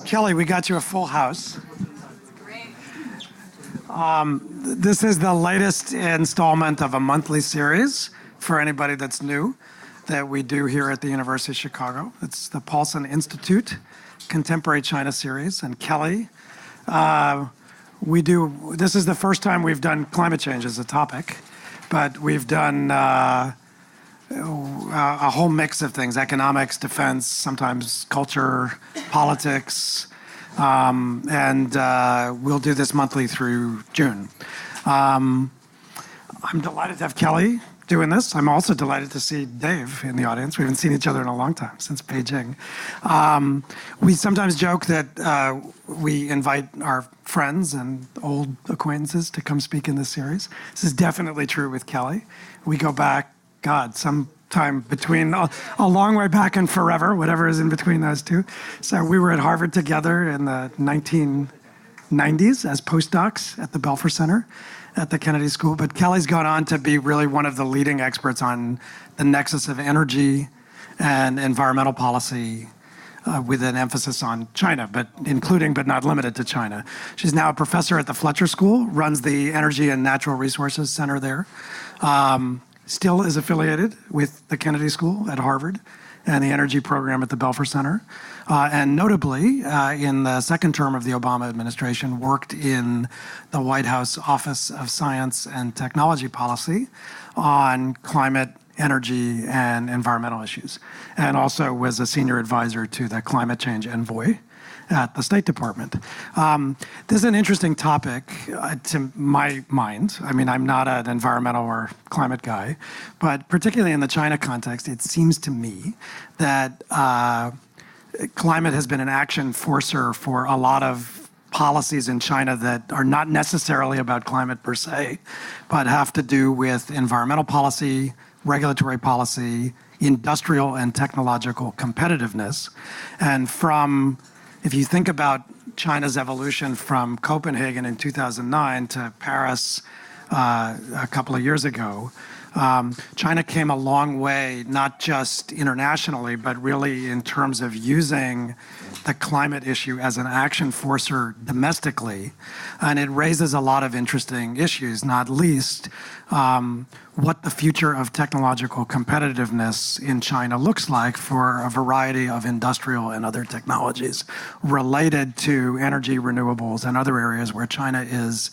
Kelly, we got you a full house. This is the latest installment of a monthly series for anybody that's new that we do here at the University of Chicago. It's the Paulson Institute Contemporary China Series. And Kelly, this is the first time we've done climate change as a topic, but we've done a whole mix of things: economics, defense, sometimes culture, politics, and we'll do this monthly through June. I'm delighted to have Kelly doing this. I'm also delighted to see Dave in the audience. We haven't seen each other in a long time, since Beijing. We sometimes joke that we invite our friends and old acquaintances to come speak in this series. This is definitely true with Kelly. We go back, sometime between a long way back and forever, whatever is in between those two. So we were at Harvard together in the 1990s as postdocs at the Belfer Center at the Kennedy School. But Kelly's gone on to be really one of the leading experts on the nexus of energy and environmental policy, with an emphasis on China, but including but not limited to China. She's now a professor at the Fletcher School, runs the Energy and Natural Resources Center there. Still is affiliated with the Kennedy School at Harvard and the energy program at the Belfer Center. And notably, in the second term of the Obama administration, worked in the White House Office of Science and Technology Policy on climate, energy, and environmental issues. And also was a senior advisor to the climate change envoy at the State Department. This is an interesting topic to my mind. I mean, I'm not an environmental or climate guy, but particularly in the China context, it seems to me that climate has been an action forcer for a lot of policies in China that are not necessarily about climate per se, but have to do with environmental policy, regulatory policy, industrial and technological competitiveness. And if you think about China's evolution from Copenhagen in 2009 to Paris a couple of years ago, China came a long way, not just internationally, but really in terms of using the climate issue as an action forcer domestically. And it raises a lot of interesting issues, not least what the future of technological competitiveness in China looks like for a variety of industrial and other technologies related to energy, renewables, and other areas where China is,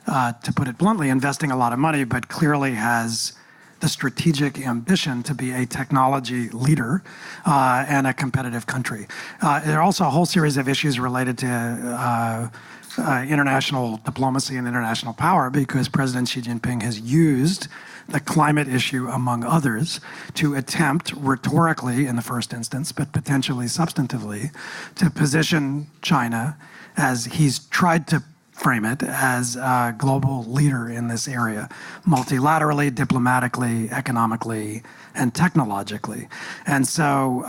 to put it bluntly, investing a lot of money, but clearly has the strategic ambition to be a technology leader and a competitive country. There are also a whole series of issues related to international diplomacy and international power, because President Xi Jinping has used the climate issue, among others, to attempt rhetorically in the first instance, but potentially substantively, to position China, as he's tried to frame it, as a global leader in this area, multilaterally, diplomatically, economically, and technologically. And so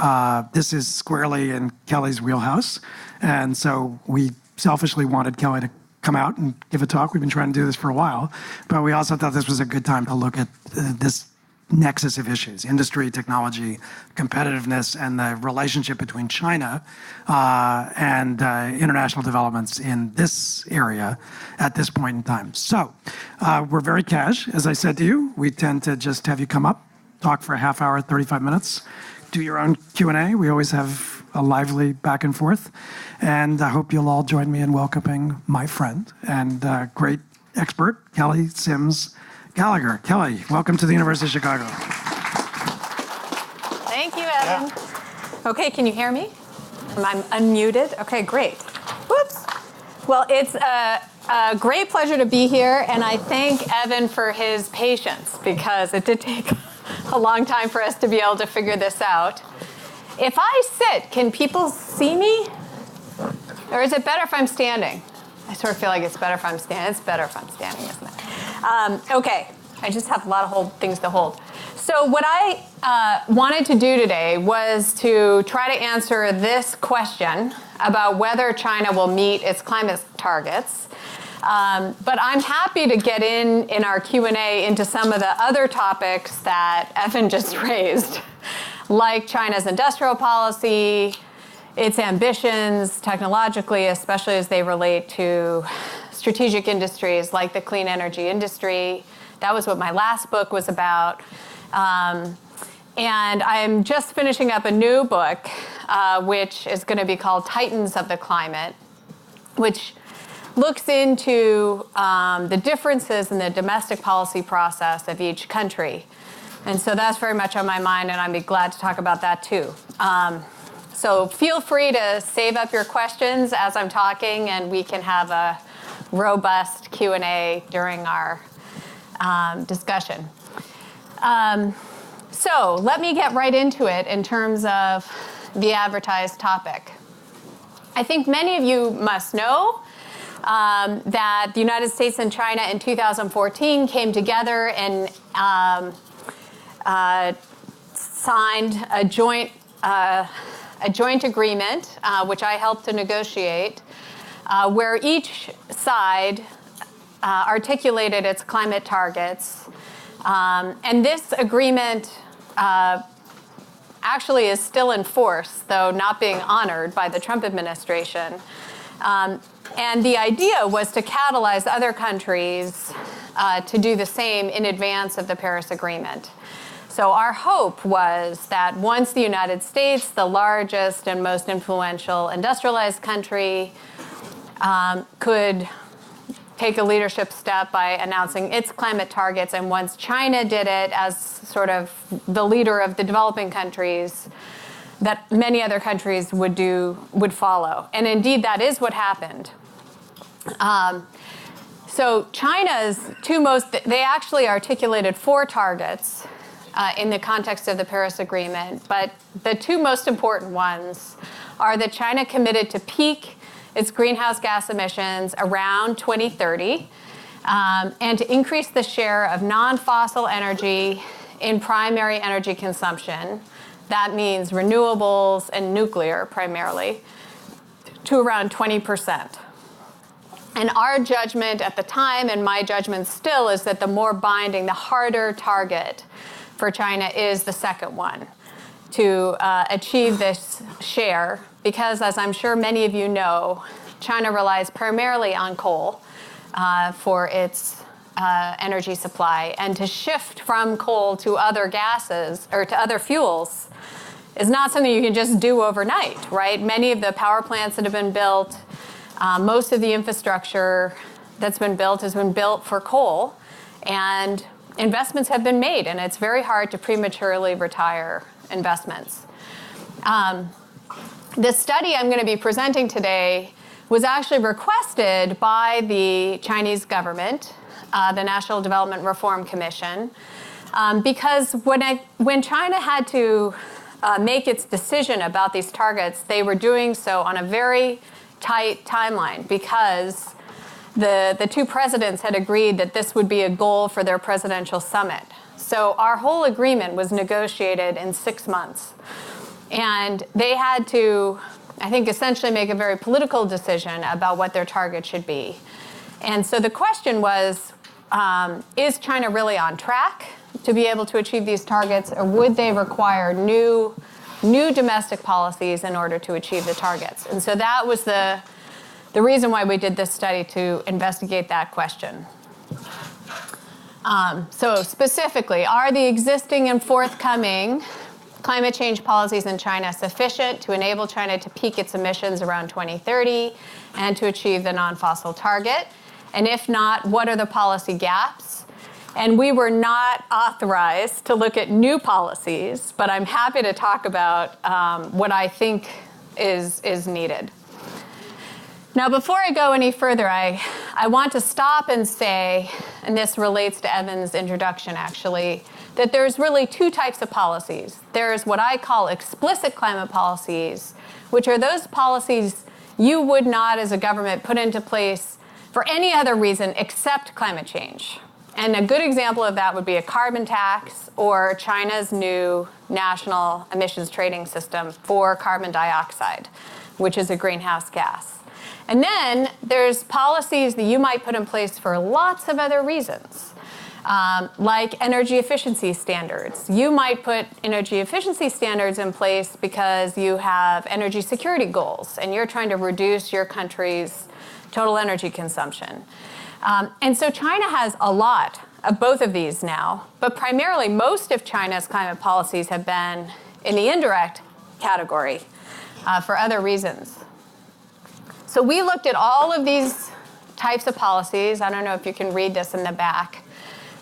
this is squarely in Kelly's wheelhouse. And so we selfishly wanted Kelly to come out and give a talk. We've been trying to do this for a while, but we also thought this was a good time to look at this nexus of issues: industry, technology, competitiveness, and the relationship between China and international developments in this area at this point in time. So we're very cash, as I said to you. We tend to just have you come up, talk for a half hour, 35 minutes, do your own Q&A. We always have a lively back and forth. And I hope you'll all join me in welcoming my friend and great expert, Kelly Sims Gallagher. Kelly, welcome to the University of Chicago. Thank you, Evan. Yeah. Okay, can you hear me? I'm unmuted. Okay, great. Whoops. Well, it's a great pleasure to be here, and I thank Evan for his patience, because it did take a long time for us to be able to figure this out. If I sit, can people see me? Or is it better if I'm standing? I sort of feel like it's better if I'm standing. It's better if I'm standing, isn't it? Okay, I just have a lot of things to hold. So what I wanted to do today was to try to answer this question about whether China will meet its climate targets. But I'm happy to get in our Q&A into some of the other topics that Evan just raised, like China's industrial policy, its ambitions technologically, especially as they relate to strategic industries like the clean energy industry. That was what my last book was about. And I'm just finishing up a new book, which is going to be called Titans of the Climate, which looks into the differences in the domestic policy process of each country. And so that's very much on my mind, and I'd be glad to talk about that too. So feel free to save up your questions as I'm talking, and we can have a robust Q&A during our discussion. So let me get right into it in terms of the advertised topic. I think many of you must know that the United States and China in 2014 came together and signed a joint agreement, which I helped to negotiate, where each side articulated its climate targets. And this agreement actually is still in force, though not being honored by the Trump administration. And the idea was to catalyze other countries to do the same in advance of the Paris Agreement. So our hope was that once the United States, the largest and most influential industrialized country, could take a leadership step by announcing its climate targets, and once China did it as sort of the leader of the developing countries, that many other countries would follow. And indeed, that is what happened. So China's they actually articulated 4 targets in the context of the Paris Agreement, but the 2 most important ones are that China committed to peak its greenhouse gas emissions around 2030, and to increase the share of non-fossil energy in primary energy consumption. That means renewables and nuclear primarily, to around 20%. And our judgment at the time, and my judgment still, is that the more binding, the harder target for China is the second one, to achieve this share, because as I'm sure many of you know, China relies primarily on coal for its energy supply, and to shift from coal to other gases or to other fuels is not something you can just do overnight, right? Many of the power plants that have been built, most of the infrastructure that's been built has been built for coal, and investments have been made, and it's very hard to prematurely retire investments. The study I'm going to be presenting today was actually requested by the Chinese government, the National Development Reform Commission, because when China had to make its decision about these targets, they were doing so on a very tight timeline, because the 2 presidents had agreed that this would be a goal for their presidential summit. So our whole agreement was negotiated in 6 months. And they had to, I think, essentially make a very political decision about what their target should be. And so the question was, is China really on track to be able to achieve these targets, or would they require new domestic policies in order to achieve the targets? And so that was the reason why we did this study, to investigate that question. So specifically, are the existing and forthcoming climate change policies in China sufficient to enable China to peak its emissions around 2030 and to achieve the non-fossil target? And if not, what are the policy gaps? And we were not authorized to look at new policies, but I'm happy to talk about what I think is needed. Now, before I go any further, I want to stop and say, and this relates to Evan's introduction actually, that there's really 2 types of policies. There's what I call explicit climate policies, which are those policies you would not as a government put into place for any other reason except climate change. And a good example of that would be a carbon tax, or China's new national emissions trading system for carbon dioxide, which is a greenhouse gas. And then there's policies that you might put in place for lots of other reasons. like energy efficiency standards. You might put energy efficiency standards in place because you have energy security goals and you're trying to reduce your country's total energy consumption. And so China has a lot of both of these now, but primarily most of China's climate policies have been in the indirect category for other reasons. So we looked at all of these types of policies. I don't know if you can read this in the back.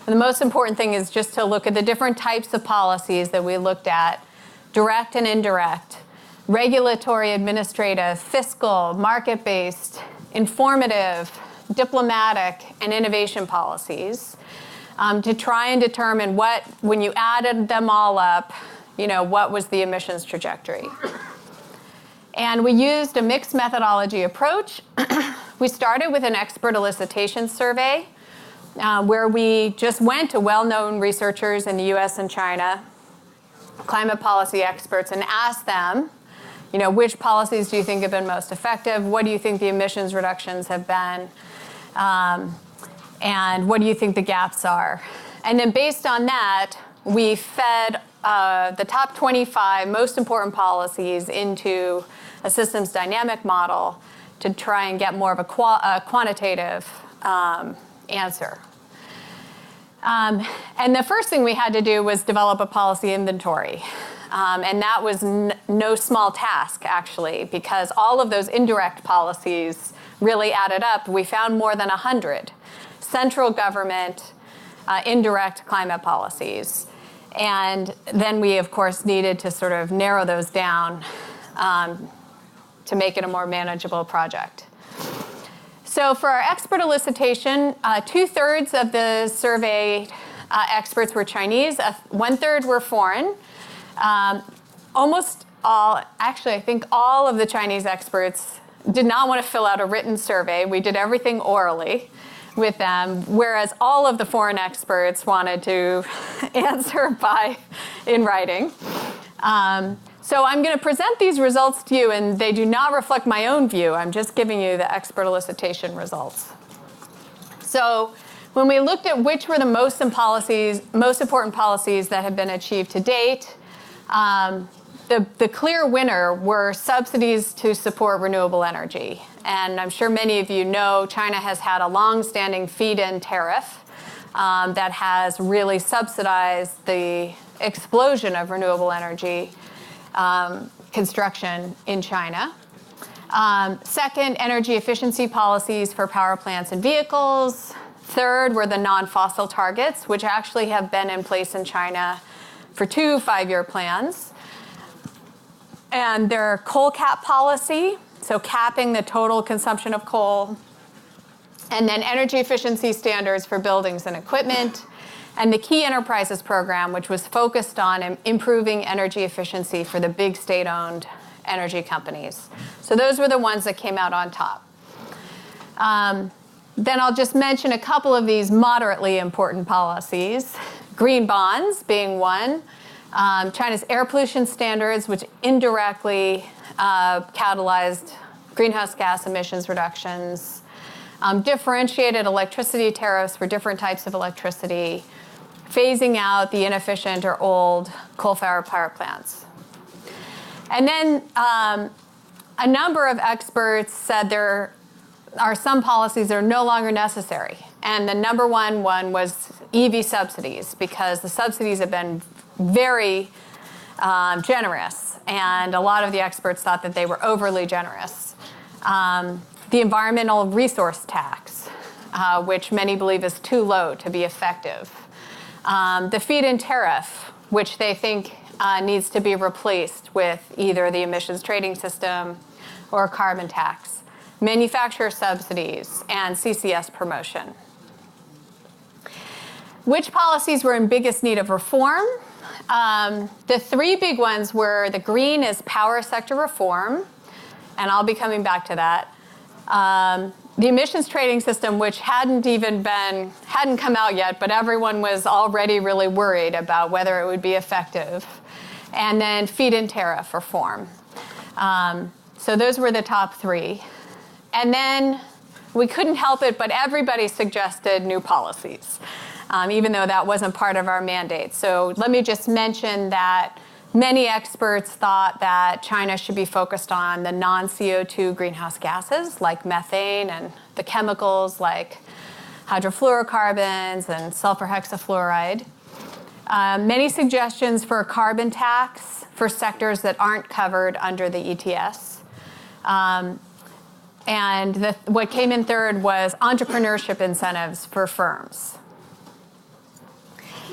The most important thing is just to look at the different types of policies that we looked at: direct and indirect, regulatory, administrative, fiscal, market-based, informative, diplomatic, and innovation policies, to try and determine what, when you added them all up, what was the emissions trajectory. And we used a mixed methodology approach. We started with an expert elicitation survey, where we just went to well-known researchers in the US and China, climate policy experts, and asked them, which policies do you think have been most effective? What do you think the emissions reductions have been? And what do you think the gaps are? And then based on that, we fed the top 25 most important policies into a systems dynamic model to try and get more of a quantitative answer. And the first thing we had to do was develop a policy inventory. And that was no small task, actually, because all of those indirect policies really added up. We found more than 100 central government indirect climate policies. And then we, of course, needed to sort of narrow those down to make it a more manageable project. So for our expert elicitation, 2/3 of the surveyed experts were Chinese, 1/3 were foreign. Almost all, actually, I think all of the Chinese experts did not want to fill out a written survey. We did everything orally with them, whereas all of the foreign experts wanted to answer in writing. So I'm going to present these results to you, and they do not reflect my own view. I'm just giving you the expert elicitation results. So when we looked at which were the most important policies that have been achieved to date, the clear winner were subsidies to support renewable energy. And I'm sure many of you know China has had a long-standing feed-in tariff that has really subsidized the explosion of renewable energy construction in China. Second, energy efficiency policies for power plants and vehicles. Third were the non-fossil targets, which actually have been in place in China for 2 5-year plans. And their coal cap policy, so capping the total consumption of coal. And then energy efficiency standards for buildings and equipment. And the Key Enterprises program, which was focused on improving energy efficiency for the big state-owned energy companies. So those were the ones that came out on top. Then I'll just mention a couple of these moderately important policies. Green bonds being one. China's air pollution standards, which indirectly catalyzed greenhouse gas emissions reductions. Differentiated electricity tariffs for different types of electricity. Phasing out the inefficient or old coal-fired power plants. And then a number of experts said there are some policies that are no longer necessary. And the number one was EV subsidies, because the subsidies have been very generous. And a lot of the experts thought that they were overly generous. The environmental resource tax, which many believe is too low to be effective. The feed-in tariff, which they think needs to be replaced with either the emissions trading system or a carbon tax. Manufacturer subsidies and CCS promotion. Which policies were in biggest need of reform? The 3 big ones were: the green is power sector reform, and I'll be coming back to that. The emissions trading system, which hadn't come out yet, but everyone was already really worried about whether it would be effective. And then feed-in tariff reform. So those were the top 3. And then we couldn't help it, but everybody suggested new policies. even though that wasn't part of our mandate. So let me just mention that many experts thought that China should be focused on the non-CO2 greenhouse gases like methane and the chemicals like hydrofluorocarbons and sulfur hexafluoride. Many suggestions for a carbon tax for sectors that aren't covered under the ETS. And what came in third was entrepreneurship incentives for firms.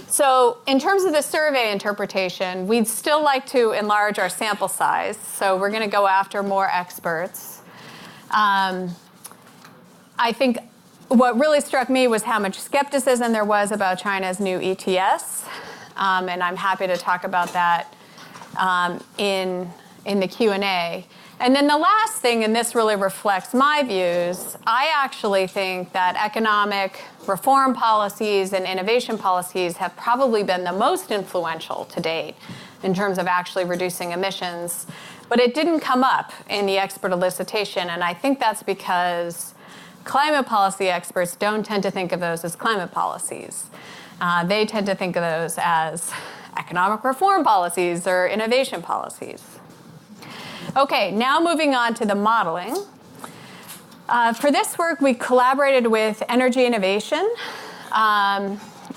So in terms of the survey interpretation, we'd still like to enlarge our sample size. So we're going to go after more experts. I think what really struck me was how much skepticism there was about China's new ETS. And I'm happy to talk about that in the Q&A. And then the last thing, and this really reflects my views, I actually think that economic reform policies and innovation policies have probably been the most influential to date in terms of actually reducing emissions. But it didn't come up in the expert elicitation, and I think that's because climate policy experts don't tend to think of those as climate policies. They tend to think of those as economic reform policies or innovation policies. Okay, now moving on to the modeling. For this work, we collaborated with Energy Innovation,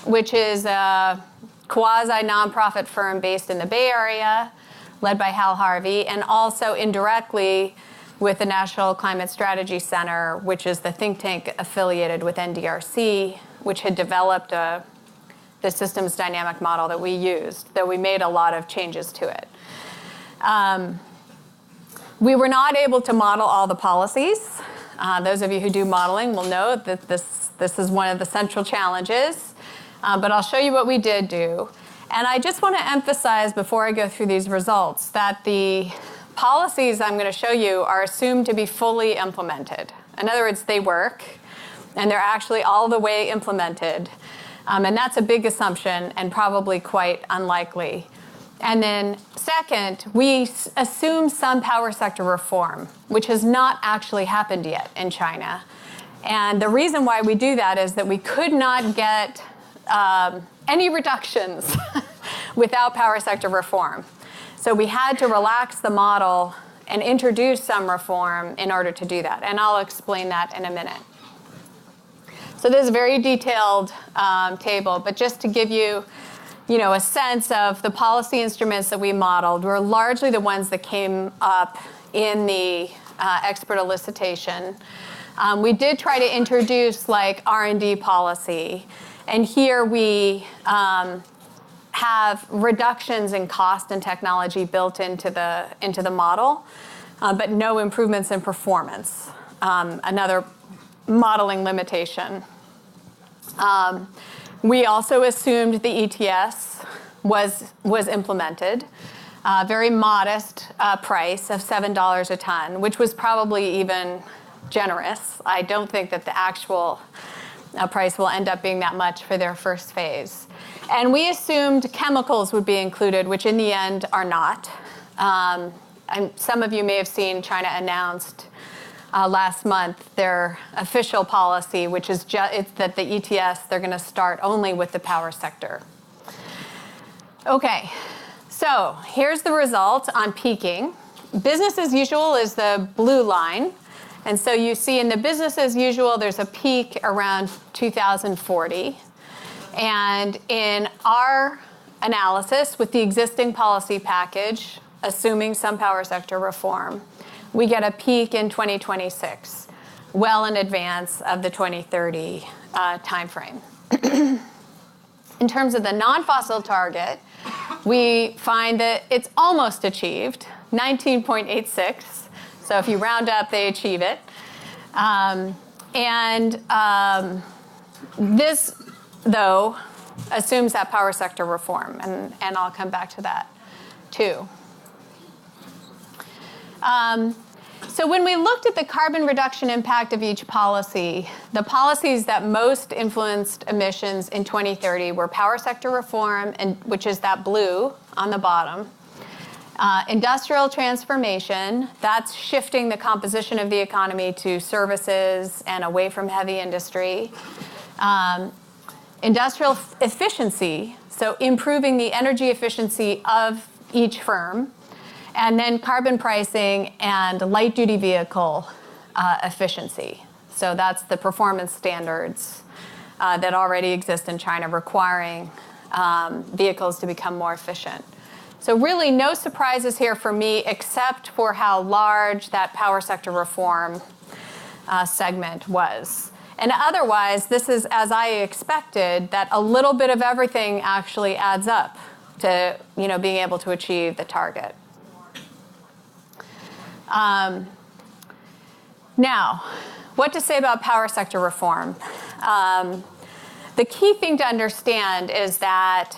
which is a quasi-nonprofit firm based in the Bay Area, led by Hal Harvey, and also indirectly with the National Climate Strategy Center, which is the think tank affiliated with NDRC, which had developed the systems dynamic model that we used, though we made a lot of changes to it. We were not able to model all the policies. Those of you who do modeling will know that this is one of the central challenges. But I'll show you what we did do. And I just want to emphasize before I go through these results that the policies I'm going to show you are assumed to be fully implemented. In other words, they work, and they're actually all the way implemented. And that's a big assumption and probably quite unlikely. And then second, we assume some power sector reform, which has not actually happened yet in China. And the reason why we do that is that we could not get any reductions without power sector reform. So we had to relax the model and introduce some reform in order to do that. And I'll explain that in a minute. So this is a very detailed table, but just to give you a sense of the policy instruments that we modeled were largely the ones that came up in the expert elicitation. We did try to introduce like R&D policy, and here we have reductions in cost and technology built into the model, but no improvements in performance. Another modeling limitation. We also assumed the ETS was implemented. Very modest price of $7 a ton, which was probably even generous. I don't think that the actual price will end up being that much for their first phase. And we assumed chemicals would be included, which in the end are not. And some of you may have seen China announced last month their official policy, which is it's that the ETS, they're going to start only with the power sector. Okay, so here's the result on peaking. Business as usual is the blue line. And so you see in the business as usual, there's a peak around 2040. And in our analysis with the existing policy package, assuming some power sector reform, we get a peak in 2026, well in advance of the 2030 timeframe. In terms of the non-fossil target, we find that it's almost achieved, 19.86. So if you round up, they achieve it. This, though, assumes that power sector reform, and I'll come back to that, too. So when we looked at the carbon reduction impact of each policy, the policies that most influenced emissions in 2030 were power sector reform, which is that blue on the bottom. Industrial transformation, that's shifting the composition of the economy to services and away from heavy industry. industrial efficiency, so improving the energy efficiency of each firm, and then carbon pricing and light-duty vehicle efficiency. So that's the performance standards that already exist in China requiring vehicles to become more efficient. So really no surprises here for me except for how large that power sector reform segment was. And otherwise, this is as I expected, that a little bit of everything actually adds up to being able to achieve the target. Now, what to say about power sector reform? The key thing to understand is that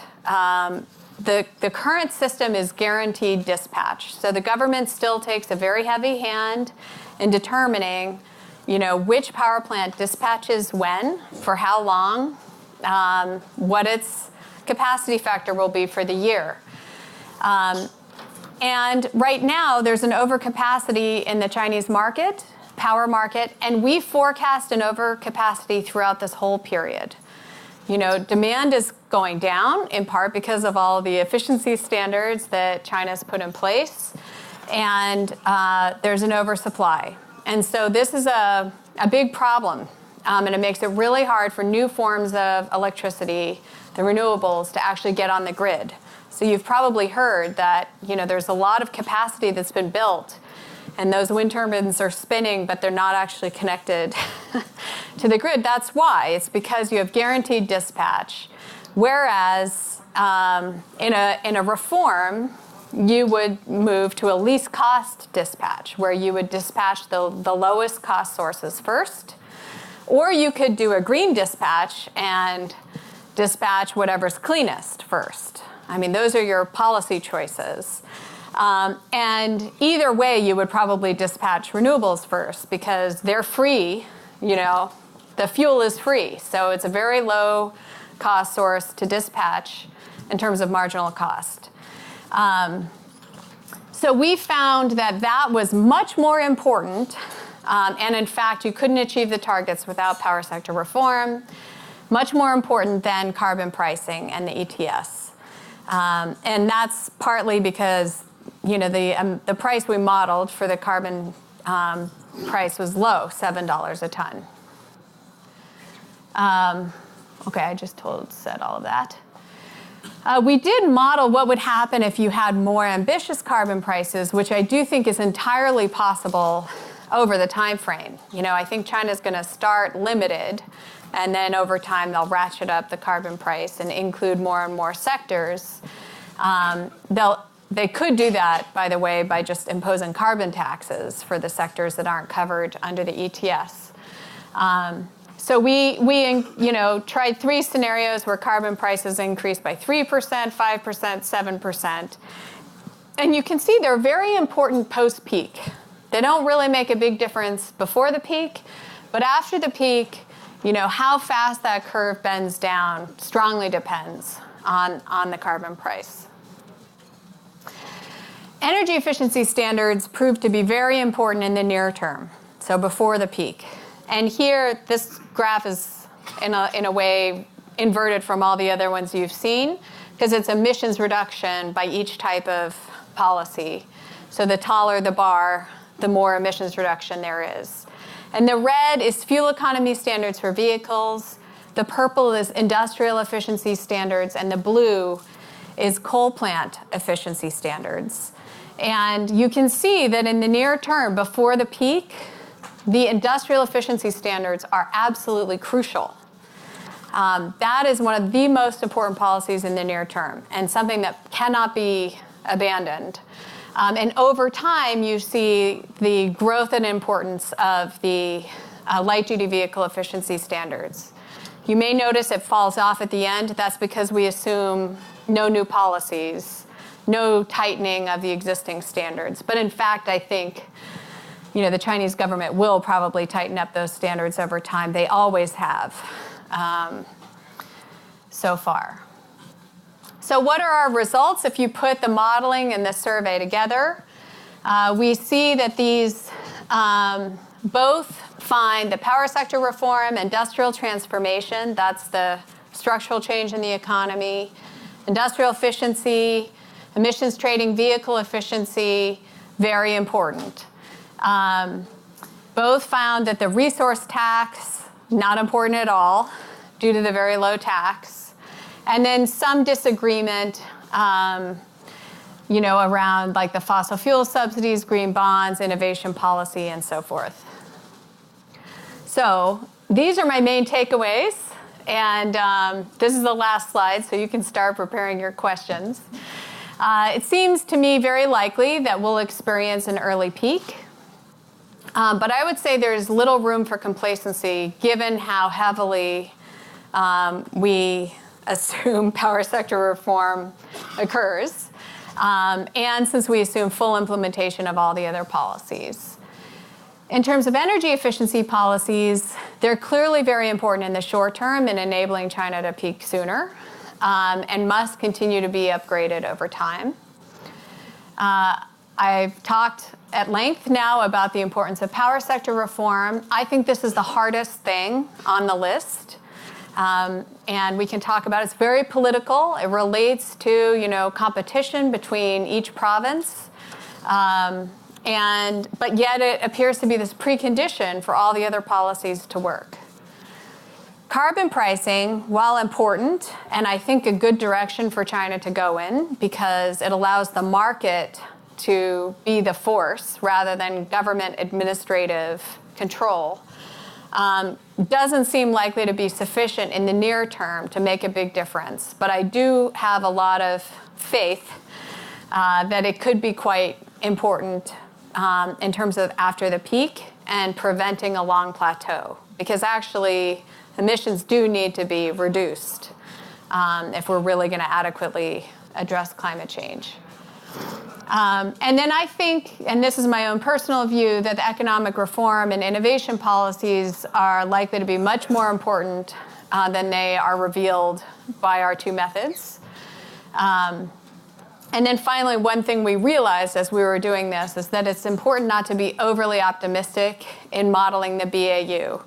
the current system is guaranteed dispatch. So the government still takes a very heavy hand in determining which power plant dispatches when, for how long, what its capacity factor will be for the year. And right now, there's an overcapacity in the Chinese market, power market, and we forecast an overcapacity throughout this whole period. Demand is going down, in part because of all the efficiency standards that China's put in place, and there's an oversupply. And so this is a big problem, and it makes it really hard for new forms of electricity, the renewables, to actually get on the grid. So you've probably heard that there's a lot of capacity that's been built, and those wind turbines are spinning, but they're not actually connected to the grid. That's why. It's because you have guaranteed dispatch, whereas in a reform, you would move to a least cost dispatch, where you would dispatch the lowest cost sources first, or you could do a green dispatch and dispatch whatever's cleanest first. I mean, those are your policy choices. And either way, you would probably dispatch renewables first because they're free, the fuel is free. So it's a very low cost source to dispatch in terms of marginal cost. So we found that was much more important, and in fact, you couldn't achieve the targets without power sector reform, much more important than carbon pricing and the ETS. And that's partly because the price we modeled for the carbon price was low, $7 a ton. Okay, I just said all of that. We did model what would happen if you had more ambitious carbon prices, which I do think is entirely possible over the time frame. I think China's going to start limited, and then over time they'll ratchet up the carbon price and include more and more sectors. They could do that, by the way, by just imposing carbon taxes for the sectors that aren't covered under the ETS. So we tried 3 scenarios where carbon prices increased by 3%, 5%, 7%. And you can see they're very important post-peak. They don't really make a big difference before the peak, but after the peak, how fast that curve bends down strongly depends on the carbon price. Energy efficiency standards proved to be very important in the near term, so before the peak. And here, this graph is in a way inverted from all the other ones you've seen, because it's emissions reduction by each type of policy. So the taller the bar, the more emissions reduction there is. And the red is fuel economy standards for vehicles. The purple is industrial efficiency standards, and the blue is coal plant efficiency standards. And you can see that in the near term, before the peak, the industrial efficiency standards are absolutely crucial. That is one of the most important policies in the near term, and something that cannot be abandoned. And over time, you see the growth and importance of the light-duty vehicle efficiency standards. You may notice it falls off at the end. That's because we assume no new policies, no tightening of the existing standards. But in fact, I think the Chinese government will probably tighten up those standards over time. They always have so far. So what are our results if you put the modeling and the survey together? We see that these both find the power sector reform, industrial transformation, that's the structural change in the economy, industrial efficiency, emissions trading, vehicle efficiency, very important. Both found that the resource tax, not important at all, due to the very low tax. And then some disagreement, around like the fossil fuel subsidies, green bonds, innovation policy, and so forth. So these are my main takeaways. And this is the last slide, so you can start preparing your questions. It seems to me very likely that we'll experience an early peak. But I would say there's little room for complacency given how heavily we assume power sector reform occurs, and since we assume full implementation of all the other policies. In terms of energy efficiency policies, they're clearly very important in the short term in enabling China to peak sooner, and must continue to be upgraded over time. I've talked at length now about the importance of power sector reform. I think this is the hardest thing on the list. And we can talk about it. It's very political. It relates to, competition between each province. But yet it appears to be this precondition for all the other policies to work. Carbon pricing, while important, and I think a good direction for China to go in because it allows the market to be the force rather than government administrative control, doesn't seem likely to be sufficient in the near term to make a big difference. But I do have a lot of faith that it could be quite important in terms of after the peak and preventing a long plateau. Because actually, emissions do need to be reduced if we're really going to adequately address climate change. And then I think, and this is my own personal view, that the economic reform and innovation policies are likely to be much more important than they are revealed by our two methods. And then finally, one thing we realized as we were doing this is that it's important not to be overly optimistic in modeling the BAU.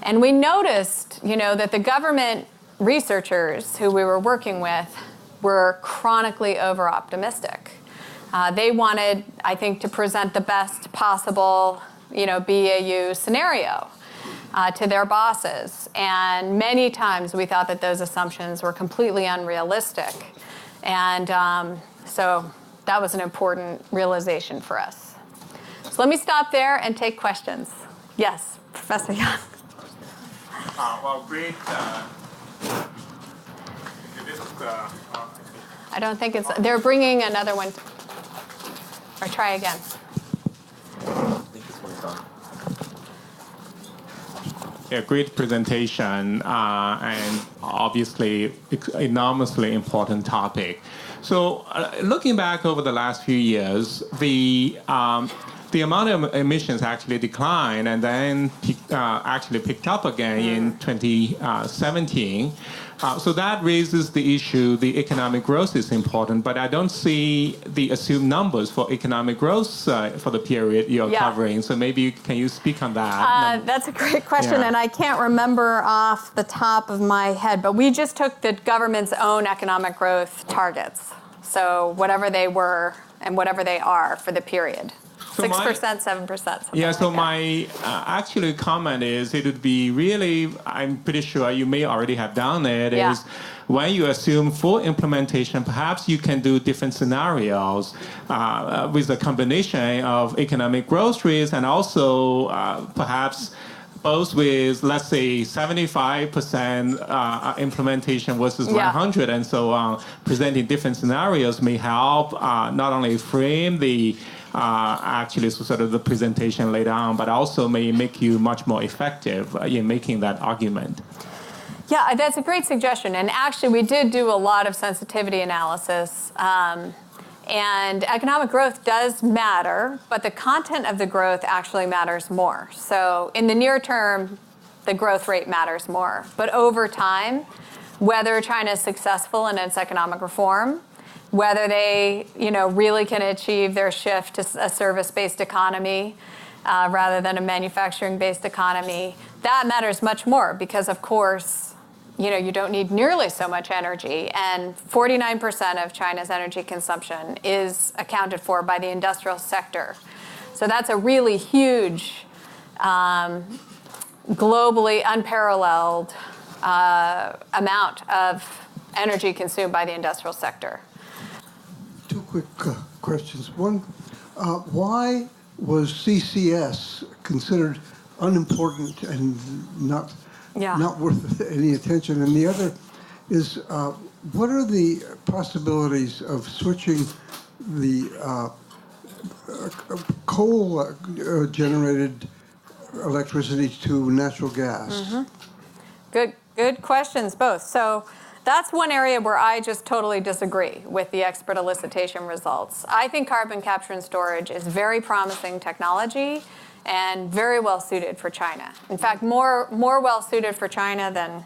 And we noticed, that the government researchers who we were working with were chronically over-optimistic. They wanted, I think, to present the best possible, BAU scenario to their bosses. And many times we thought that those assumptions were completely unrealistic. And so that was an important realization for us. So let me stop there and take questions. Yes, Professor Young. Well, great. I don't think it's, they're bringing another one. Or try again. Yeah, great presentation, and obviously enormously important topic. So, looking back over the last few years, the amount of emissions actually declined and then actually picked up again in 2017. So that raises the issue, the economic growth is important, but I don't see the assumed numbers for economic growth for the period you're covering. So maybe can you speak on that? That's a great question, and I can't remember off the top of my head, but we just took the government's own economic growth targets. So whatever they were and whatever they are for the period. 6%, 7%. Yeah, so my actually comment is it would be really, I'm pretty sure you may already have done it, is when you assume full implementation, perhaps you can do different scenarios with a combination of economic growth rates and also perhaps both with, let's say, 75% implementation versus 100 and so on, presenting different scenarios may help not only frame the actually sort of the presentation later on, but also may make you much more effective in making that argument. Yeah, that's a great suggestion. And actually, we did do a lot of sensitivity analysis. And economic growth does matter, but the content of the growth actually matters more. So in the near term, the growth rate matters more. But over time, whether China is successful in its economic reform, whether they, really can achieve their shift to a service-based economy rather than a manufacturing-based economy, that matters much more because, of course, you don't need nearly so much energy. And 49% of China's energy consumption is accounted for by the industrial sector. So that's a really huge, globally unparalleled amount of energy consumed by the industrial sector. Two quick questions. One, why was CCS considered unimportant and not worth any attention? And the other is, what are the possibilities of switching the coal-generated electricity to natural gas? Good questions, both. So that's one area where I just totally disagree with the expert elicitation results. I think carbon capture and storage is very promising technology and very well suited for China. In fact, more well suited for China than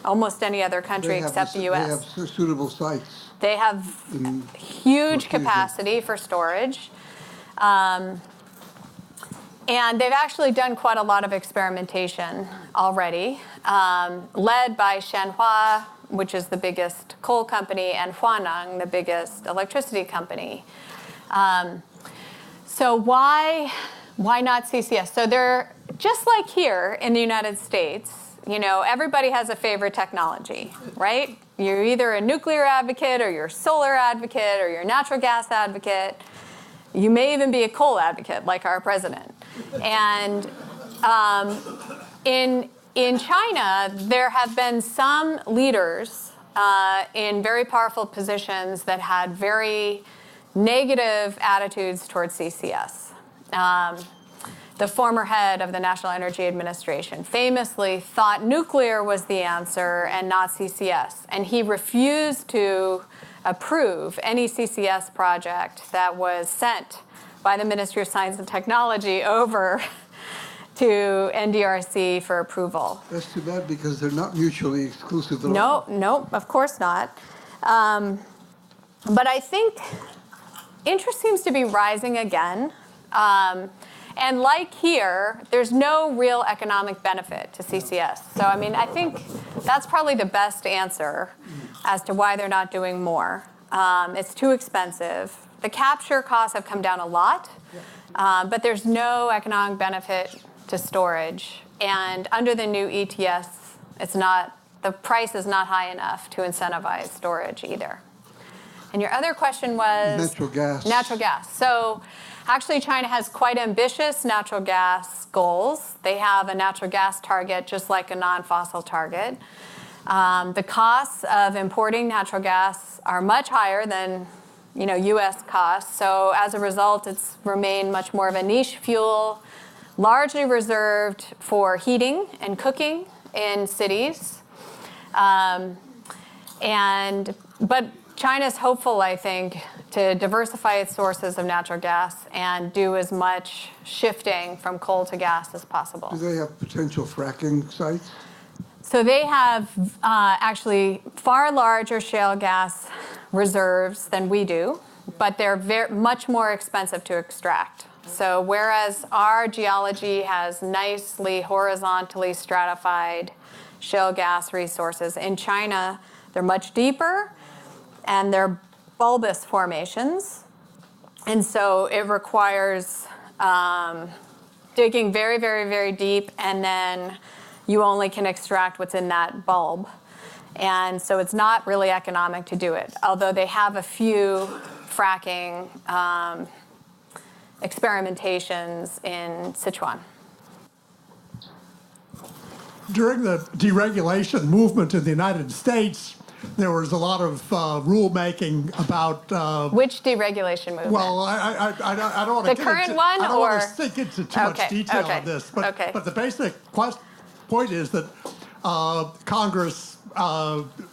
almost any other country except the U.S. They have suitable sites. They have huge capacity for storage. And they've actually done quite a lot of experimentation already, led by Shenhua, which is the biggest coal company, and Huaneng, the biggest electricity company. So why not CCS? So they're just like here in the United States. Everybody has a favorite technology, right? You're either a nuclear advocate, or you're a solar advocate, or you're a natural gas advocate. You may even be a coal advocate, like our president. And in China, there have been some leaders in very powerful positions that had very negative attitudes towards CCS. The former head of the National Energy Administration famously thought nuclear was the answer and not CCS. And he refused to approve any CCS project that was sent by the Ministry of Science and Technology over to NDRC for approval. That's too bad, because they're not mutually exclusive at all. No, of course not. But I think interest seems to be rising again. And like here, there's no real economic benefit to CCS. So, I think that's probably the best answer as to why they're not doing more. It's too expensive. The capture costs have come down a lot, but there's no economic benefit to storage. And under the new ETS, the price is not high enough to incentivize storage either. And your other question was? Natural gas. Natural gas. So actually, China has quite ambitious natural gas goals. They have a natural gas target just like a non-fossil target. The costs of importing natural gas are much higher than U.S. costs. So as a result, it's remained much more of a niche fuel, largely reserved for heating and cooking in cities. But China's hopeful, I think, to diversify its sources of natural gas and do as much shifting from coal to gas as possible. Do they have potential fracking sites? So they have actually far larger shale gas reserves than we do, but they're much more expensive to extract. So whereas our geology has nicely horizontally stratified shale gas resources, in China they're much deeper and they're bulbous formations. And so it requires digging very, very, very deep, and then you only can extract what's in that bulb. And so it's not really economic to do it, although they have a few fracking experimentations in Sichuan. During the deregulation movement in the United States, there was a lot of rulemaking about. Which deregulation movement? Well, I don't want to. The current one, I don't or? want to sink into too much detail on this, but the basic point is that Congress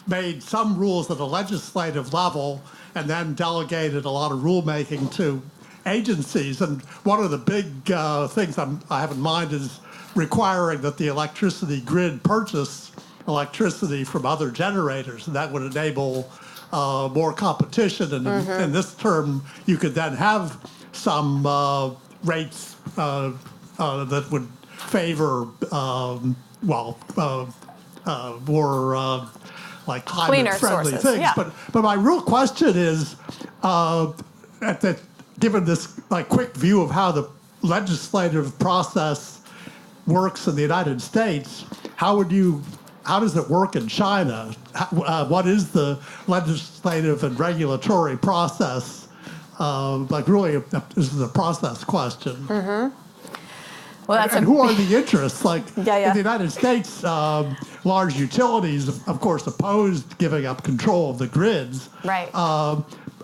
made some rules at a legislative level and then delegated a lot of rulemaking to agencies. And one of the big things I have in mind is requiring that the electricity grid purchase electricity from other generators, and that would enable more competition. And in this term, you could then have some rates that would favor more like Cleaner climate-friendly sources, things. yeah. But my real question is, given this like quick view of how the legislative process works in the United States, how does it work in China? What is the legislative and regulatory process? Really, this is a process question. Mm-hmm. Well, and who are the interests? Like in yeah. the United States, large utilities, of course, opposed giving up control of the grids. Right.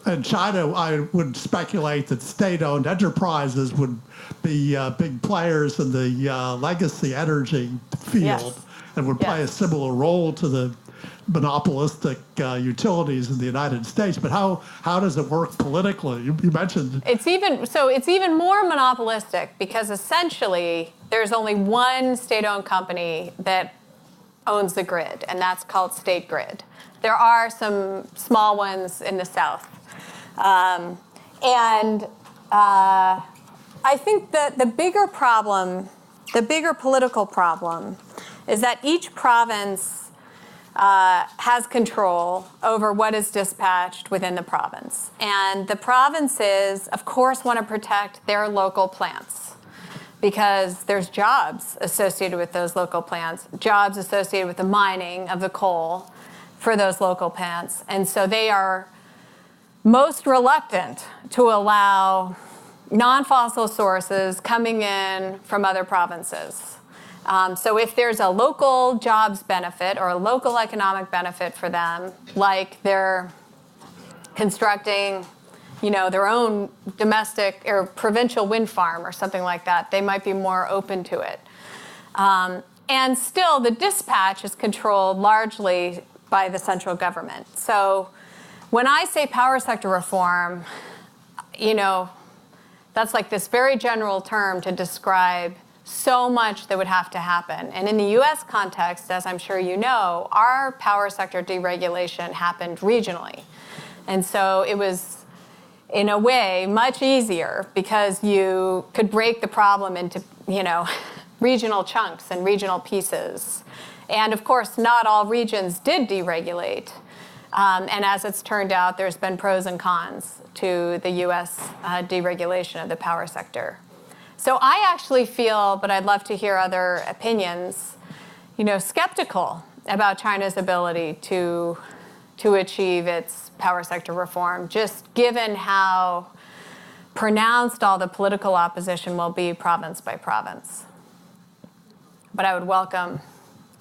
In China, I would speculate that state-owned enterprises would be big players in the legacy energy field and would play a similar role to the monopolistic utilities in the United States. But how does it work politically? You mentioned it's even more monopolistic because essentially there's only one state-owned company that owns the grid, and that's called State Grid. There are some small ones in the South. I think that the bigger political problem is that each province has control over what is dispatched within the province. And the provinces, of course, want to protect their local plants because there's jobs associated with those local plants, jobs associated with the mining of the coal for those local plants. And so they are most reluctant to allow non-fossil sources coming in from other provinces. So if there's a local jobs benefit or a local economic benefit for them, like they're constructing, their own domestic or provincial wind farm or something like that, they might be more open to it. And still, the dispatch is controlled largely by the central government. So when I say power sector reform, that's like this very general term to describe so much that would have to happen. And in the US context, as I'm sure you know, our power sector deregulation happened regionally. And so it was, in a way, much easier because you could break the problem into, regional chunks and regional pieces. And of course, not all regions did deregulate. And as it's turned out, there's been pros and cons to the US deregulation of the power sector. So I actually feel, but I'd love to hear other opinions, skeptical about China's ability to achieve its power sector reform, just given how pronounced all the political opposition will be province by province. But I would welcome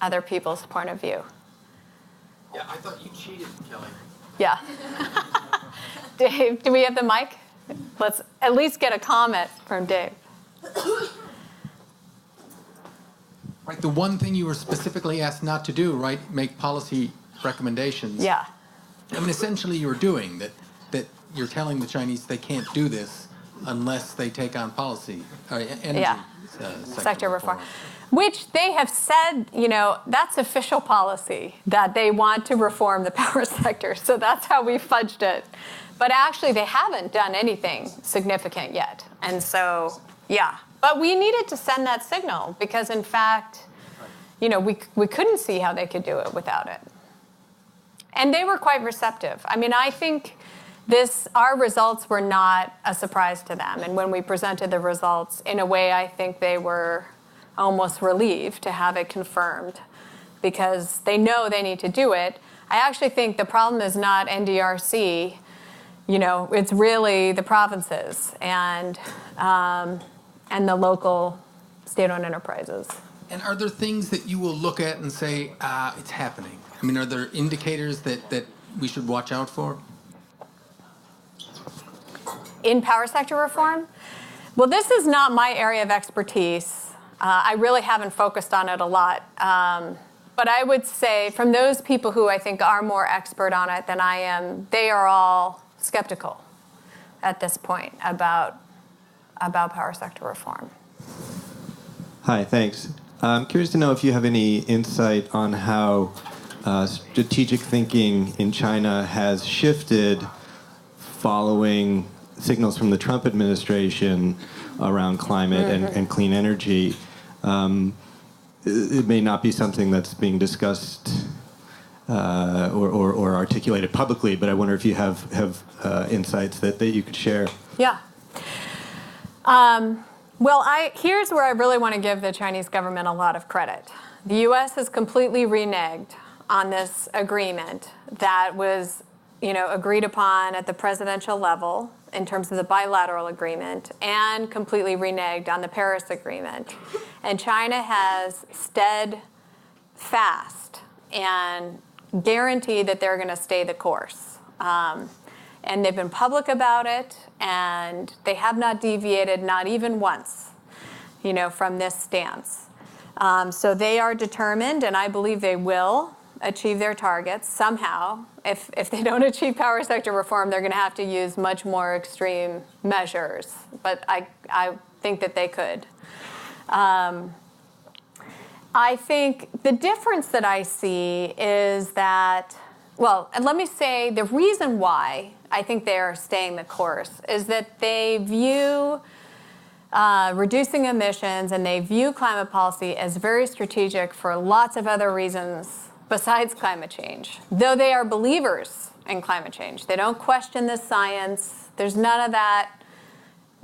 other people's point of view. Yeah, I thought you cheated, Kelly. Yeah. Dave, do we have the mic? Let's at least get a comment from Dave. Right, the one thing you were specifically asked not to do, right, make policy recommendations. Yeah. I mean, essentially you're doing that you're telling the Chinese they can't do this unless they take on policy, energy sector reform. Which they have said, that's official policy, that they want to reform the power sector. So that's how we fudged it. But actually, they haven't done anything significant yet. And so, yeah. But we needed to send that signal because, in fact, we couldn't see how they could do it without it. And they were quite receptive. I mean, I think our results were not a surprise to them. And when we presented the results, in a way, I think they were almost relieved to have it confirmed because they know they need to do it. I actually think the problem is not NDRC, it's really the provinces and the local state-owned enterprises. And are there things that you will look at and say, it's happening? I mean, are there indicators that we should watch out for? In power sector reform? Well, this is not my area of expertise. I really haven't focused on it a lot. But I would say from those people who I think are more expert on it than I am, they are all skeptical at this point about power sector reform. Hi, thanks. I'm curious to know if you have any insight on how strategic thinking in China has shifted following signals from the Trump administration around climate and clean energy. it may not be something that's being discussed or articulated publicly, but I wonder if you have insights that you could share. Yeah. Well, here's where I really want to give the Chinese government a lot of credit. The U.S. has completely reneged on this agreement that was, agreed upon at the presidential level in terms of the bilateral agreement, and completely reneged on the Paris Agreement. And China has steadfast and guaranteed that they're going to stay the course. And they've been public about it, and they have not deviated, not even once, from this stance. So they are determined, and I believe they will achieve their targets somehow. If they don't achieve power sector reform, they're going to have to use much more extreme measures. But I think that they could. I think the difference that I see is that, and let me say the reason why I think they are staying the course is that they view reducing emissions and they view climate policy as very strategic for lots of other reasons besides climate change, though they are believers in climate change. They don't question the science. There's none of that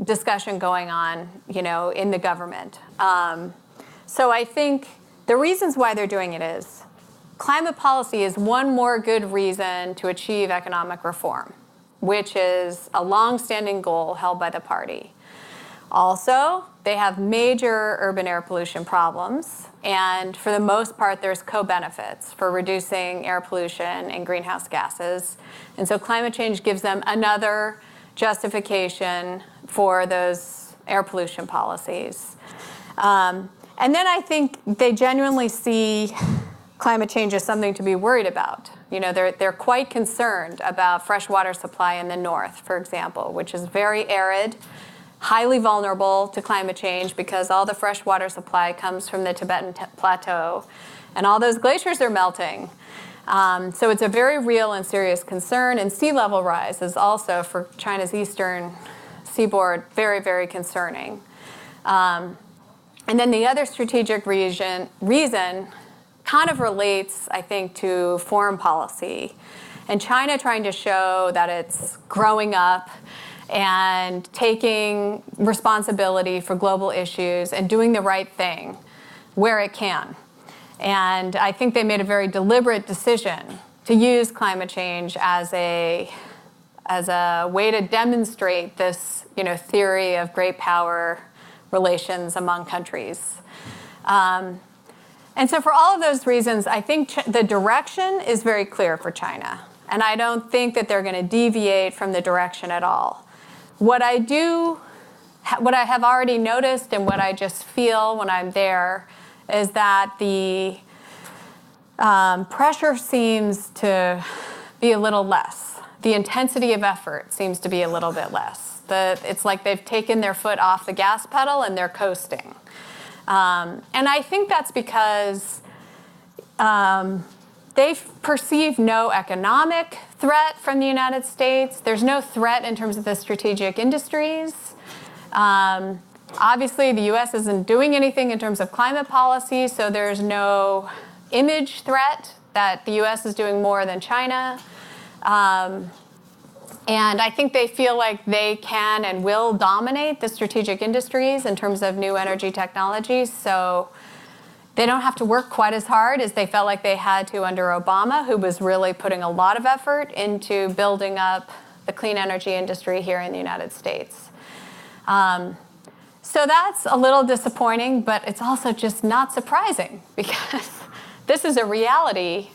discussion going on, in the government. So I think the reasons why they're doing it is climate policy is one more good reason to achieve economic reform, which is a long-standing goal held by the party. Also, they have major urban air pollution problems, and for the most part, there's co-benefits for reducing air pollution and greenhouse gases. And so climate change gives them another justification for those air pollution policies. And then I think they genuinely see climate change as something to be worried about. They're quite concerned about freshwater supply in the north, for example, which is very arid, highly vulnerable to climate change because all the freshwater supply comes from the Tibetan Plateau, and all those glaciers are melting. So it's a very real and serious concern, and sea level rise is also, for China's eastern seaboard, very, very concerning. And then the other strategic reason kind of relates, I think, to foreign policy, and China trying to show that it's growing up and taking responsibility for global issues and doing the right thing where it can. And I think they made a very deliberate decision to use climate change as a way to demonstrate this, theory of great power relations among countries. And so for all of those reasons, I think the direction is very clear for China. And I don't think that they're going to deviate from the direction at all. What I have already noticed and what I just feel when I'm there is that the pressure seems to be a little less. The intensity of effort seems to be a little bit less. It's like they've taken their foot off the gas pedal and they're coasting. And I think that's because they perceive no economic threat from the United States. There's no threat in terms of the strategic industries. Obviously, the U.S. isn't doing anything in terms of climate policy, so there's no image threat that the U.S. is doing more than China. And I think they feel like they can and will dominate the strategic industries in terms of new energy technologies. So they don't have to work quite as hard as they felt like they had to under Obama, who was really putting a lot of effort into building up the clean energy industry here in the United States. So that's a little disappointing, but it's also just not surprising because this is a reality.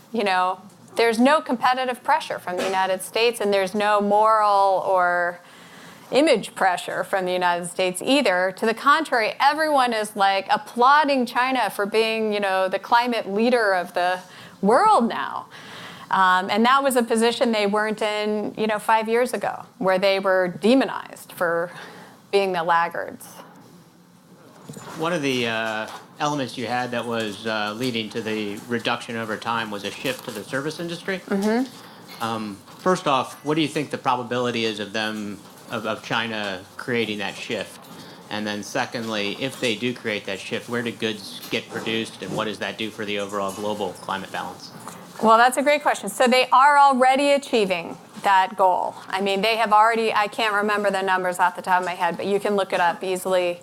There's no competitive pressure from the United States, and there's no moral or image pressure from the United States either. To the contrary, everyone is like applauding China for being, the climate leader of the world now. And that was a position they weren't in, 5 years ago, where they were demonized for being the laggards. One of the elements you had that was leading to the reduction over time was a shift to the service industry. Mm-hmm. First off, what do you think the probability is of China creating that shift? And then secondly, if they do create that shift, where do goods get produced and what does that do for the overall global climate balance? Well, that's a great question. So they are already achieving that goal. I mean, they have already, I can't remember the numbers off the top of my head, but you can look it up easily.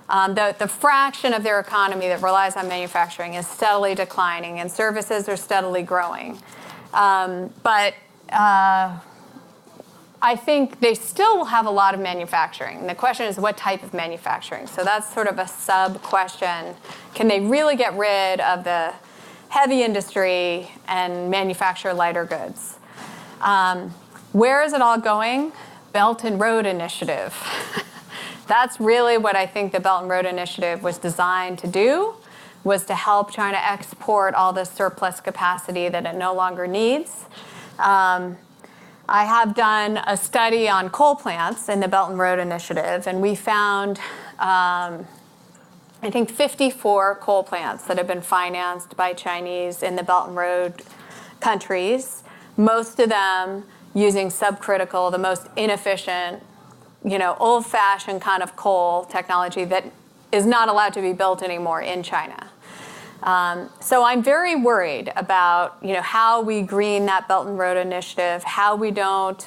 The fraction of their economy that relies on manufacturing is steadily declining, and services are steadily growing. But I think they still will have a lot of manufacturing. And the question is, what type of manufacturing? So that's sort of a sub-question. Can they really get rid of the heavy industry and manufacture lighter goods? Where is it all going? Belt and Road Initiative. That's really what I think the Belt and Road Initiative was designed to do, was to help China export all this surplus capacity that it no longer needs. I have done a study on coal plants in the Belt and Road Initiative, and we found, I think, 54 coal plants that have been financed by Chinese in the Belt and Road countries, most of them using subcritical, the most inefficient, old-fashioned kind of coal technology that is not allowed to be built anymore in China. So I'm very worried about, how we green that Belt and Road Initiative, how we don't,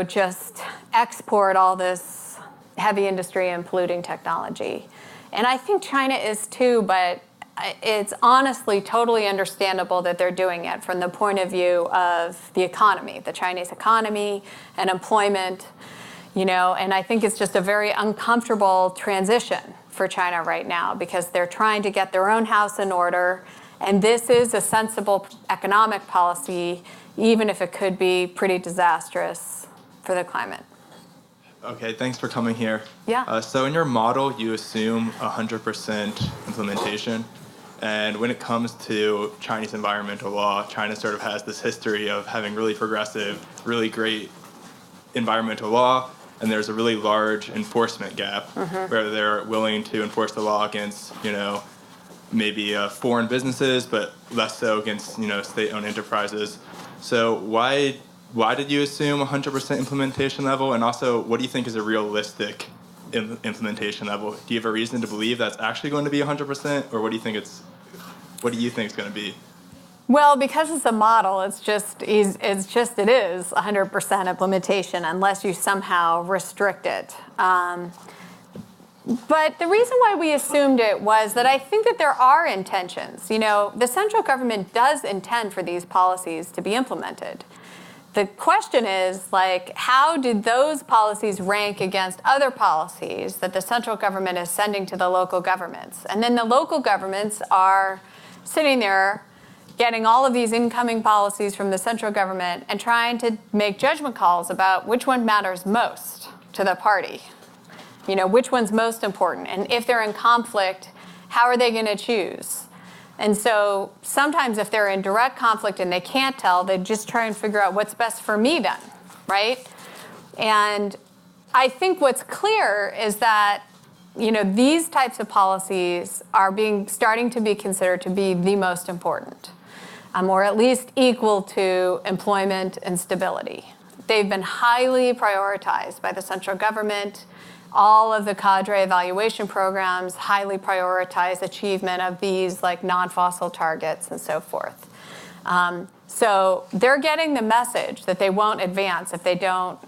just export all this heavy industry and polluting technology. And I think China is too, but it's honestly totally understandable that they're doing it from the point of view of the economy, the Chinese economy and employment, and I think it's just a very uncomfortable transition for China right now because they're trying to get their own house in order, and this is a sensible economic policy, even if it could be pretty disastrous for the climate. Okay, thanks for coming here. Yeah. So in your model, you assume 100% implementation. And when it comes to Chinese environmental law, China sort of has this history of having really progressive, really great environmental law, and there's a really large enforcement gap where they're willing to enforce the law against, maybe foreign businesses, but less so against, state-owned enterprises. So why did you assume 100% implementation level? And also, what do you think is a realistic implementation level? Do you have a reason to believe that's actually going to be 100%, or what do you think it's going to be? Well, because it's a model, it is 100% implementation unless you somehow restrict it. But the reason why we assumed it was that I think that there are intentions. The central government does intend for these policies to be implemented. The question is, how did those policies rank against other policies that the central government is sending to the local governments? And then the local governments are sitting there getting all of these incoming policies from the central government and trying to make judgment calls about which one matters most to the party. Which one's most important. And if they're in conflict, how are they going to choose? And so sometimes if they're in direct conflict and they can't tell, they just try and figure out what's best for me then, right? And I think what's clear is that, these types of policies are starting to be considered to be the most important, or at least equal to employment and stability. They've been highly prioritized by the central government. All of the cadre evaluation programs highly prioritize achievement of these non-fossil targets and so forth. So they're getting the message that they won't advance if they don't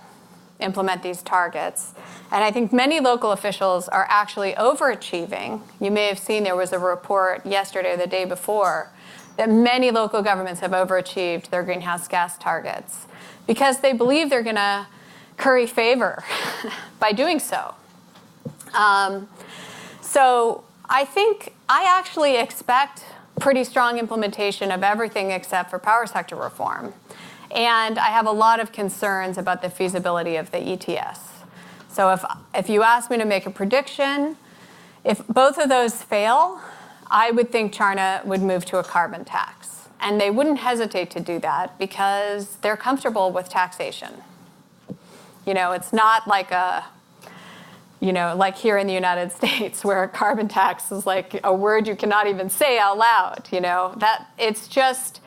implement these targets. And I think many local officials are actually overachieving. You may have seen there was a report yesterday or the day before that many local governments have overachieved their greenhouse gas targets because they believe they're going to curry favor by doing so. So I actually expect pretty strong implementation of everything except for power sector reform. And I have a lot of concerns about the feasibility of the ETS. So if you ask me to make a prediction, if both of those fail, I would think China would move to a carbon tax. And they wouldn't hesitate to do that because they're comfortable with taxation. It's not like like here in the United States where a carbon tax is like a word you cannot even say out loud, that it's just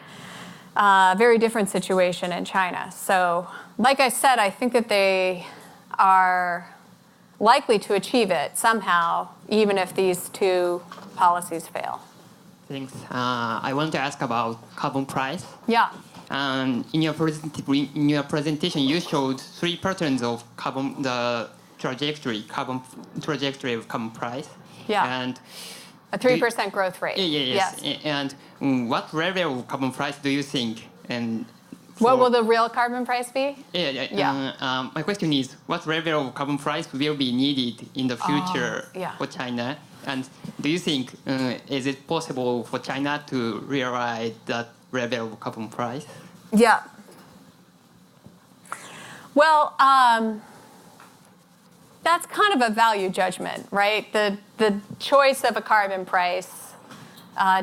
a very different situation in China. So like I said, I think that they are likely to achieve it somehow, even if these two policies fail. Thanks. I want to ask about carbon price. Yeah. In your presentation, you showed three patterns of carbon trajectory of carbon price. Yeah. And a 3% growth rate. Yes. And what level of carbon price do you think? And what will the real carbon price be? My question is, what level of carbon price will be needed in the future for China? And do you think is it possible for China to realize that level of carbon price? Yeah. Well, that's kind of a value judgment, right? The choice of a carbon price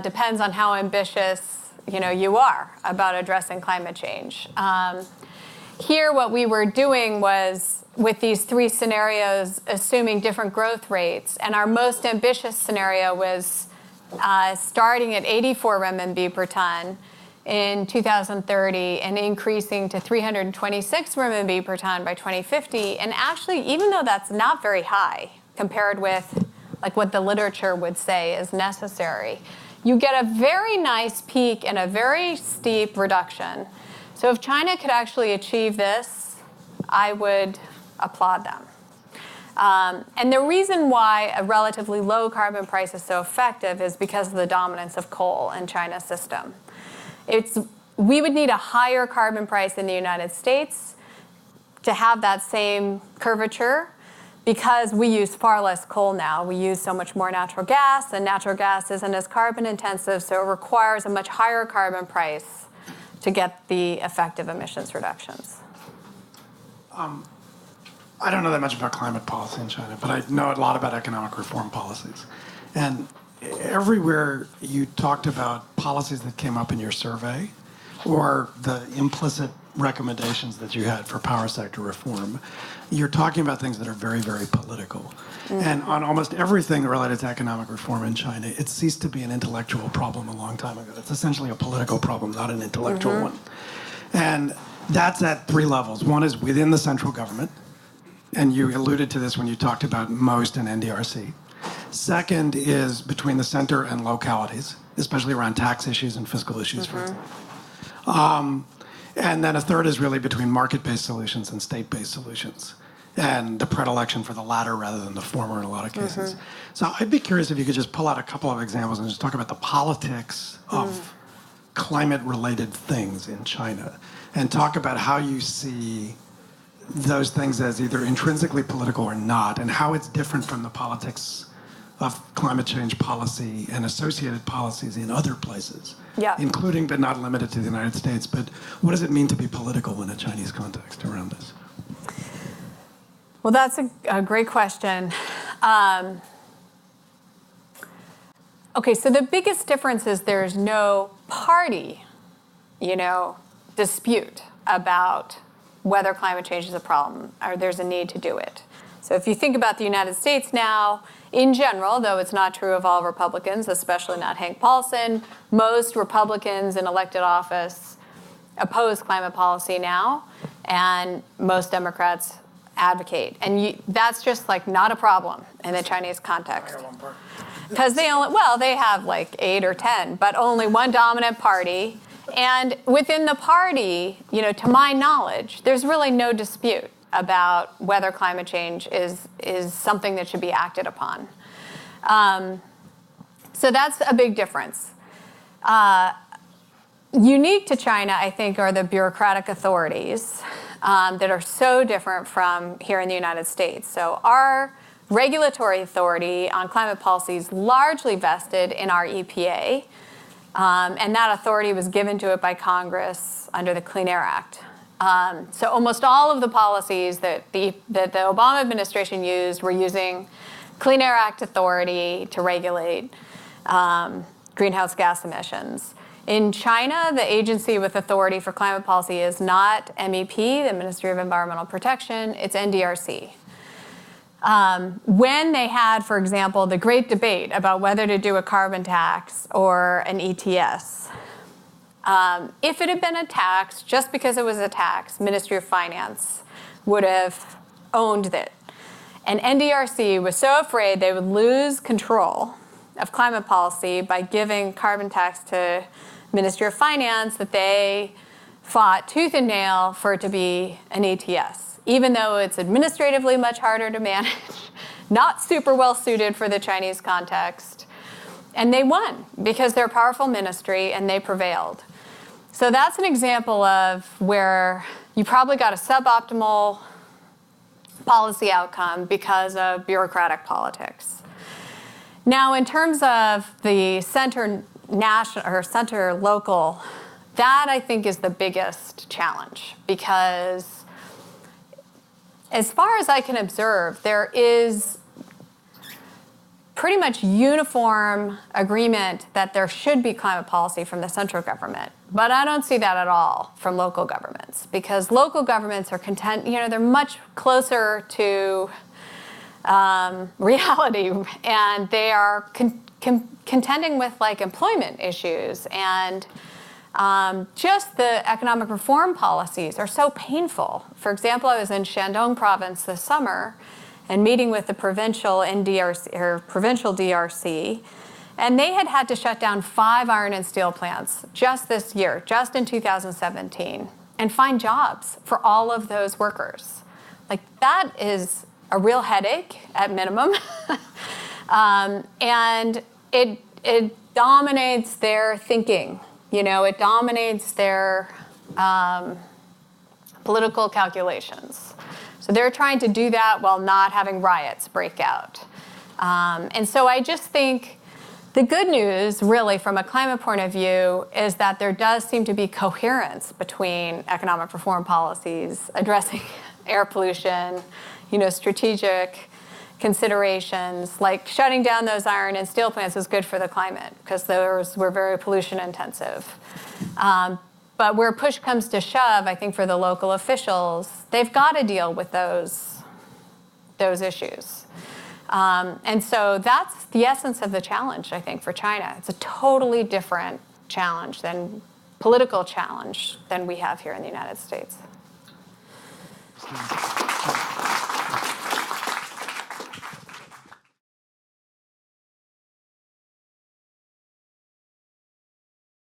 depends on how ambitious you are about addressing climate change. Here, what we were doing was, with these three scenarios, assuming different growth rates. And our most ambitious scenario was starting at 84 RMB per ton in 2030 and increasing to 326 RMB per ton by 2050. And actually, even though that's not very high compared with like what the literature would say is necessary, you get a very nice peak and a very steep reduction. So if China could actually achieve this, I would applaud them. And the reason why a relatively low carbon price is so effective is because of the dominance of coal in China's system. We would need a higher carbon price in the United States to have that same curvature, because we use far less coal now. We use so much more natural gas, and natural gas isn't as carbon intensive, so it requires a much higher carbon price to get the effective emissions reductions. I don't know that much about climate policy in China, but I know a lot about economic reform policies. And everywhere you talked about policies that came up in your survey or the implicit recommendations that you had for power sector reform, you're talking about things that are very, very political. Mm-hmm. And on almost everything related to economic reform in China, it ceased to be an intellectual problem a long time ago. It's essentially a political problem, not an intellectual one. And that's at three levels. One is within the central government, and you alluded to this when you talked about MOST and NDRC. Second is between the center and localities, especially around tax issues and fiscal issues, for example. And then a third is really between market-based solutions and state-based solutions, and the predilection for the latter rather than the former in a lot of cases. So I'd be curious if you could just pull out a couple of examples and just talk about the politics of climate-related things in China, and talk about how you see those things as either intrinsically political or not, and how it's different from the politics of climate change policy and associated policies in other places, including but not limited to the United States. But what does it mean to be political in a Chinese context around this? Well, that's a great question. Okay, so the biggest difference is there's no party, dispute about whether climate change is a problem or there's a need to do it. So if you think about the United States now, in general, though it's not true of all Republicans, especially not Hank Paulson, most Republicans in elected office oppose climate policy now, and most Democrats advocate. And that's just like not a problem in the Chinese context. Because they have like 8 or 10, but only one dominant party. And within the party, to my knowledge, there's really no dispute about whether climate change is something that should be acted upon. So that's a big difference. Unique to China, I think, are the bureaucratic authorities that are so different from here in the United States. So our regulatory authority on climate policy is largely vested in our EPA, and that authority was given to it by Congress under the Clean Air Act. So almost all of the policies that the Obama administration used were using Clean Air Act authority to regulate greenhouse gas emissions. In China, the agency with authority for climate policy is not MEP, the Ministry of Environmental Protection, it's NDRC. When they had, for example, the great debate about whether to do a carbon tax or an ETS, if it had been a tax, just because it was a tax, Ministry of Finance would have owned it. And NDRC was so afraid they would lose control of climate policy by giving carbon tax to Ministry of Finance that they fought tooth and nail for it to be an ETS, even though it's administratively much harder to manage, not super well suited for the Chinese context. And they won because they're a powerful ministry and they prevailed. So that's an example of where you probably got a suboptimal policy outcome because of bureaucratic politics. Now, in terms of the center national or center local, that I think is the biggest challenge, because as far as I can observe, there is pretty much uniform agreement that there should be climate policy from the central government. But I don't see that at all from local governments, because local governments are content, they're much closer to reality, and they are contending with like employment issues, and just the economic reform policies are so painful. For example, I was in Shandong province this summer and meeting with the provincial DRC, and they had to shut down 5 iron and steel plants just this year, just in 2017, and find jobs for all of those workers. Like, that is a real headache at minimum. And it dominates their thinking. It dominates their political calculations. So they're trying to do that while not having riots break out. And so I just think the good news, really, from a climate point of view, is that there does seem to be coherence between economic reform policies addressing air pollution, strategic considerations, like shutting down those iron and steel plants was good for the climate because those were very pollution intensive. But where push comes to shove, I think for the local officials, they've got to deal with those issues. And so that's the essence of the challenge, I think, for China. It's a totally different challenge political challenge than we have here in the United States.